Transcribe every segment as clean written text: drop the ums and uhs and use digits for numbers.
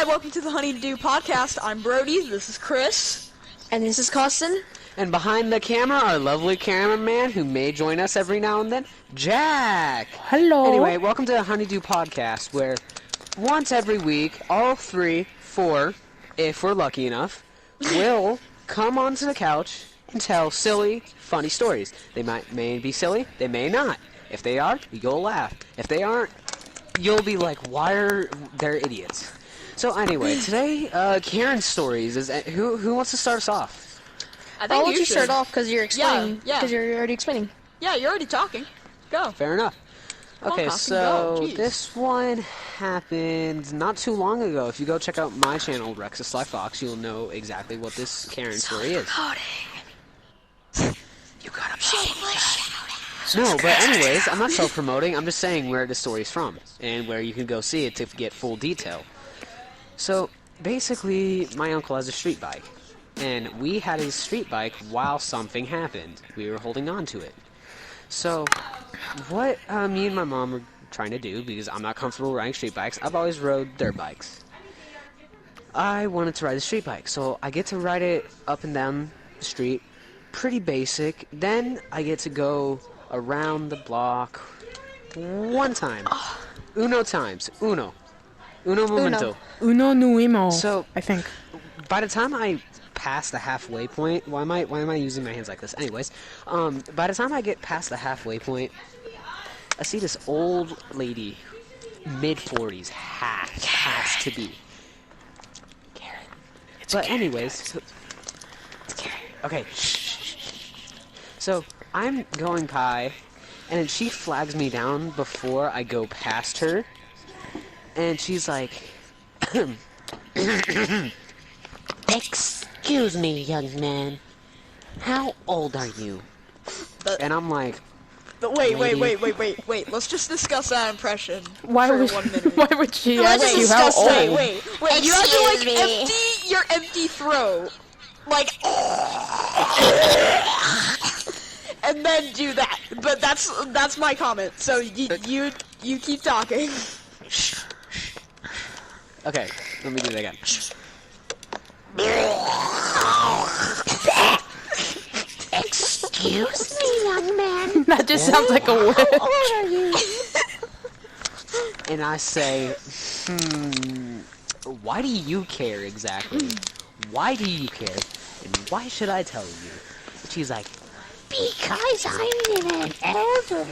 welcome to the Honeydew Podcast. I'm Brody, this is Chris. And this is Costin. And behind the camera, our lovely cameraman who may join us every now and then, Jack. Hello. Anyway, welcome to the Honeydew Podcast, where once every week, all 4, if we're lucky enough, will come onto the couch and tell silly, funny stories. They may be silly, they may not. If they are, you'll laugh. If they aren't, you'll be like, why are they idiots? So anyway, today, Karen's stories is who wants to start us off? I think I'll let you start off because you're explaining. Yeah. Because you're already explaining. Yeah, you're already talking. Go. Fair enough. Okay, so this one happened not too long ago. If you go check out my channel, Rexus Sly Fox, you'll know exactly what this Karen story is. You gotta No, but anyways, I'm not self-promoting. I'm just saying where the story's from and where you can go see it to get full detail. So basically, my uncle has a street bike, and we had his street bike while something happened. We were holding on to it. So what me and my mom were trying to do, because I'm not comfortable riding street bikes, I've always rode dirt bikes. I wanted to ride the street bike, so I get to ride it up and down the street, pretty basic. Then I get to go around the block one time. Uno momento. Uno nuimo. So I think. By the time I pass the halfway point, why am I using my hands like this? Anyways, by the time I get past the halfway point, I see this old lady, mid-40s, has to be. Karen. But anyways, so, it's Karen. Okay. So I'm going by, and then she flags me down before I go past her, and she's like, "Excuse me, young man. How old are you?" And I'm like, Wait. Let's just discuss that impression for 1 minute. Why would she ask you how old? Wait. You have to like empty your empty throat, like, and then do that. But that's my comment. So you keep talking. okay, let me do that again. Excuse me, young man. That just sounds like a witch. How old are you? And I say, why do you care exactly? Why do you care? And why should I tell you? And she's like, because I'm an elder,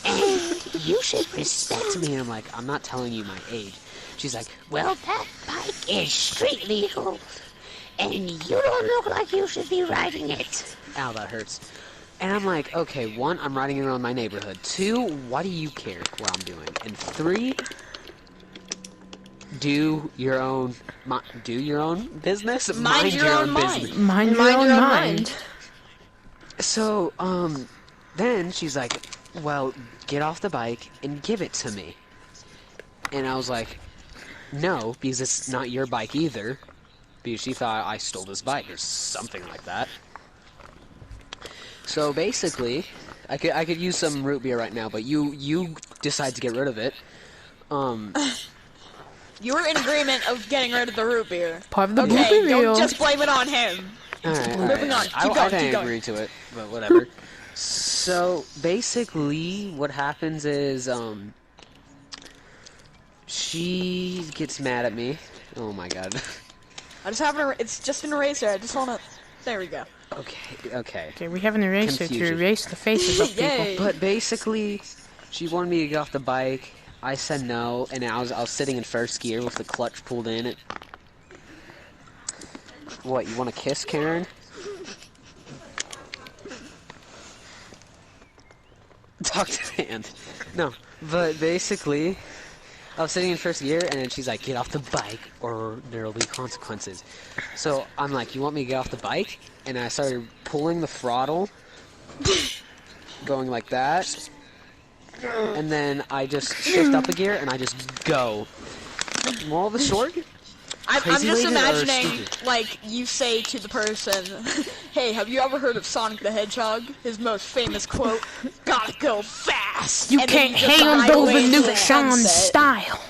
and you should respect me. And I'm like, I'm not telling you my age. She's like, well, that bike is street legal, and you don't look like you should be riding it. Ow, that hurts. And I'm like, okay, 1, I'm riding around my neighborhood. 2, why do you care what I'm doing? And 3, do your own business. Mind your own mind. Mind your own mind. So, then she's like, well, get off the bike and give it to me. And I was like, no, because it's not your bike either. Because she thought I stole this bike or something like that. So basically, I could use some root beer right now, but you decide to get rid of it. You were in agreement of getting rid of the root beer. Part of the Okay, blooper don't reel. just blame it on him. Alright. Moving on. I can't agree to it, but whatever. So basically, what happens is, she gets mad at me. Oh my god. It's just an eraser. I just wanna. There we go. Okay. Okay, we have an eraser to erase the faces of people. Yay. But basically, she wanted me to get off the bike. I said no, and I was sitting in first gear with the clutch pulled in. What, you want to kiss, Karen? Talk to the hand. No, but basically, I was sitting in first gear, and then she's like, get off the bike, or there will be consequences. So I'm like, you want me to get off the bike? And I started pulling the throttle, going like that, and then I just shift up a gear, and I just go. Moral of the short? I'm just Crazy-legged or imagining, stupid? like, you say to the person, hey, have you ever heard of Sonic the Hedgehog? His most famous quote, gotta go fast! You And then can't just hang on ride those away into Luke the Sean sunset. style.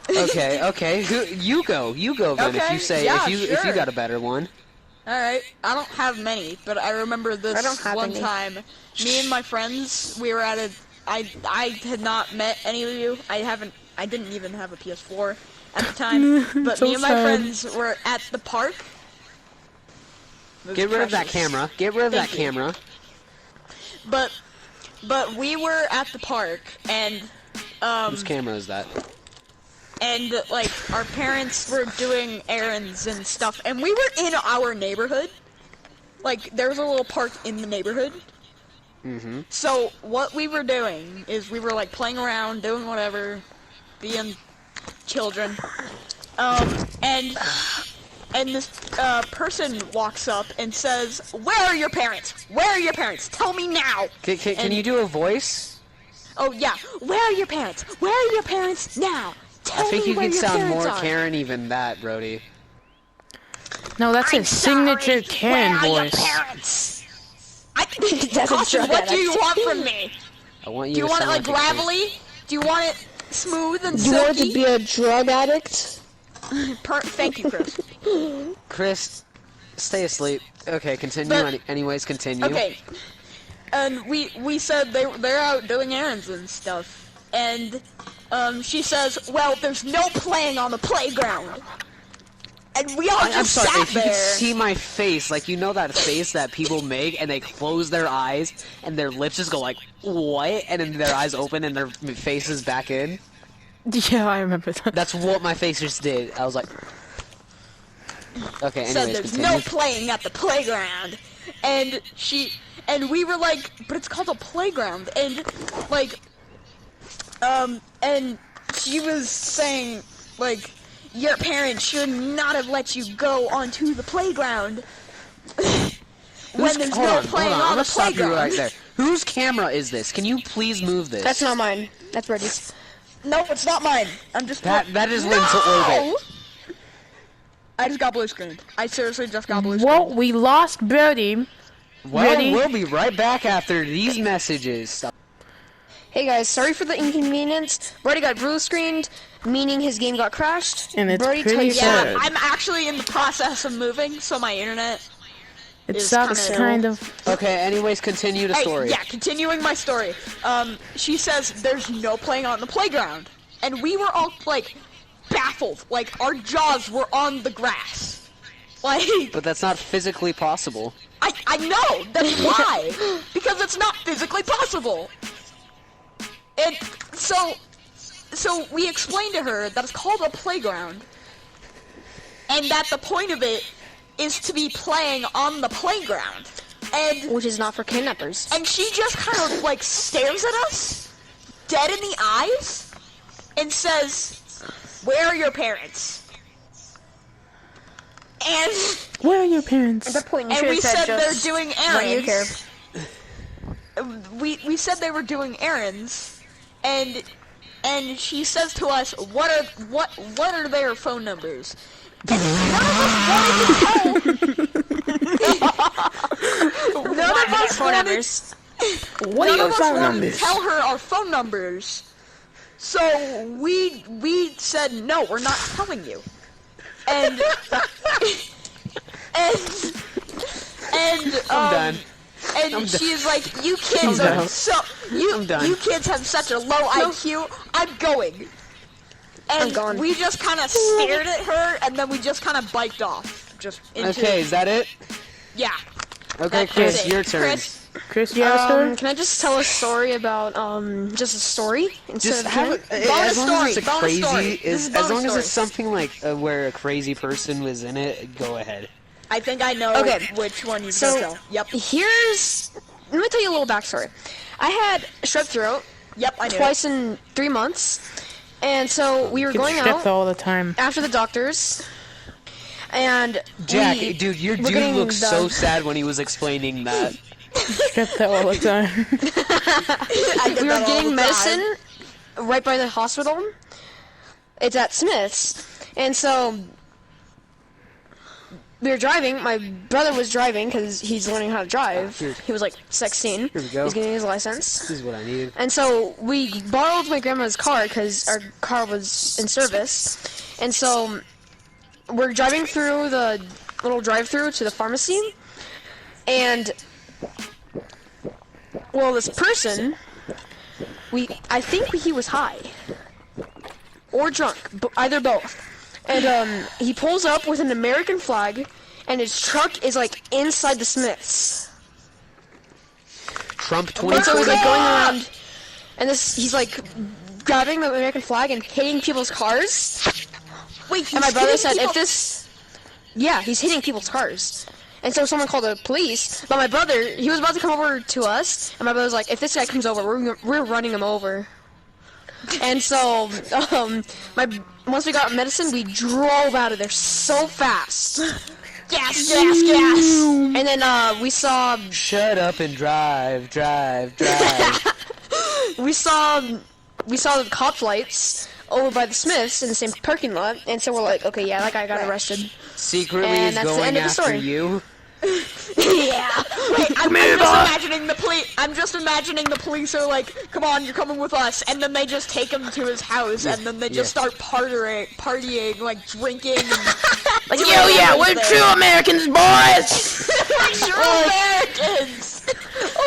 Okay. You go then. If Okay, you say yeah, if you sure. got a better one. Alright, I don't have many, but I remember this I don't have one any. time. Me and my friends, we were at a... I had not met any of you. I didn't even have a PS4 at the time. But So me and my sad. friends were at the park. It was Get rid of that precious. camera. Get rid of Thank that you. camera. But we were at the park, and Whose camera is that? and like our parents were doing errands and stuff, and we were in our neighborhood. Like there was a little park in the neighborhood. Mm-hmm. So what we were doing is we were like playing around, doing whatever, being children. And this person walks up and says, "Where are your parents? Where are your parents? Tell me now." Can you do a voice? Oh yeah, where are your parents? Where are your parents now? Tell I think me you where can your sound parents more are. Karen even that, Brody. No, that's I'm his signature sorry, Karen where are voice. your parents? That's a Caution, drug what do you addict. want from me? I want you Do you to want it sound like a kid. gravelly? Do you want it smooth and Do you want silky? to be a drug addict? Thank you, Chris. Chris, stay asleep. Okay, continue. But- Anyways, continue. Okay. And we said they're out doing errands and stuff. And she says, "Well, there's no playing on the playground." And we all I'm just sorry, sat if you there. could see my face, like, you know that face that people make, and they close their eyes, and their lips just go like, what? And then their eyes open, and their face is back in? Yeah, I remember that. That's what my face just did. I was like... Okay, Said anyways, there's continue. no playing at the playground. And we were like, but it's called a playground. And like, and she was saying, like, your parents should not have let you go onto the playground when there's no playing I'm on gonna the stop you playground. right there. Whose camera is this? Can you please move this? That's not mine. That's Brody's. No, it's not mine. I'm just That is linked to orbit. I just got blue screened. I seriously just got blue screened. Well, we lost Brody. Well, Ready? we'll be right back after these messages. Hey guys, sorry for the inconvenience. Brody got blue screened, meaning his game got crashed. And it's Brody, tell pretty your sad. Yeah, I'm actually in the process of moving, so my internet. It is sucks, kinda- kind of. Okay, anyways, continue the Hey, story. yeah, continuing my story. She says there's no playing on the playground, and we were all like baffled, like our jaws were on the grass. Like, But that's not physically possible. I know, that's why, because it's not physically possible. And so we explained to her that it's called a playground, and that the point of it is to be playing on the playground. And Which is not for kidnappers. she just kind of like stares at us, dead in the eyes, and says, "Where are your parents?" And Where are your parents? At that point, you and should we have said said they're just, doing "Why do you care?" errands. We said they were doing errands, and she says to us, what are their phone numbers? And none of us wanted to tell. None of us phone wanted. numbers. What are None your of us phone wanted to numbers? tell her our phone numbers. So we said no, we're not telling you. And I'm done. And she's like, "You kids I'm are done. so I'm done. you kids have such a low IQ. I'm going." And gone. we just kind of stared at her, and then we just kind of biked off. Just into, Okay, is that it? yeah. Okay, That's Chris, it. your turn. Chris, Chris, you have a story? Can I just tell a story about just a story instead Just of have him? it, Bonus as long as it's a story, bonus story. crazy, This is as bonus long as it's story. something like where a crazy person was in it, go ahead. I think I know Okay. which one you So- can tell. Yep. Let me tell you a little backstory. I had strep throat Yep, I knew. twice in 3 months, and so we were Get going stripped out all the time. after the doctors, and Jack, we, dude, your we're dude getting looked so the- sad when he was explaining that. Stripped all the time. I did we were that all getting the medicine time. right by the hospital. It's at Smith's, and so we were driving. My brother was driving because he's learning how to drive. He was like 16. Here we go. He's getting his license. This is what I needed. And so we borrowed my grandma's car because our car was in service. And so we're driving through the little drive-through to the pharmacy. And, well, this person, I think he was high. Or drunk, either both. And he pulls up with an American flag, and his truck is like inside the Smiths. Trump And so he's 2020. like going around, and he's like grabbing the American flag and hitting people's cars. Wait, And my brother said, yeah, he's hitting people's cars. And so someone called the police, but my brother, he was about to come over to us, and my brother was like, if this guy comes over, we're running him over. And so, once we got medicine, we drove out of there so fast. gas, gas, gas. And then, we saw Shut up and drive. we saw the cop lights over by the Smiths in the same parking lot, and so we're like, okay, yeah, that guy got arrested. Secretly And is that's the going end of the after story. you. Yeah. Wait, I'm just imagining the police. I'm just imagining the police are like, "Come on, you're coming with us," and then they just take him to his house, and then they just start partying, like drinking. And Like, yeah, we're true Americans, boys! true Americans.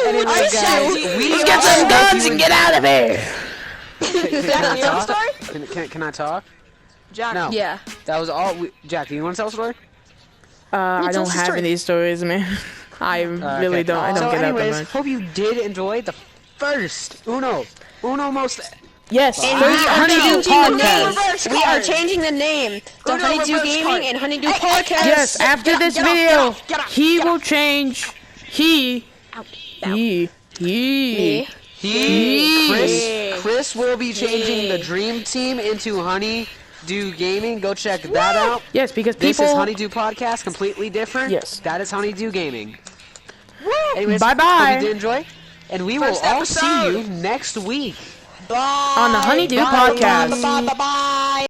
Anyway, I guys, see. we Let's get some guns and get out of here! Can I your talk? story? Can I talk? Jack. No. Yeah. That was all. Jack, do you want to tell a story? I tell don't us the have story. any stories, man. I really Okay. don't. I don't so get out anyways, that much. hope you did enjoy the first Uno most. Yes, And first we are Honeydew changing the Podcast. name. We are changing the name to Uno Honeydew reverse Gaming card. and Honeydew Hey, Podcast. Yes, after Get this off, get video, off, get off, he get will off. change. He. Me. Chris will be changing the Dream Team into Honeydew Gaming. Go check that out. Yes, because This people. is Honeydew Podcast, completely different. Yes. That is Honeydew Gaming. Anyways, Bye-bye. hope you did enjoy, and we will First all see episode. you next week. On the Honeydew Bye. Podcast. Bye. Bye. Bye.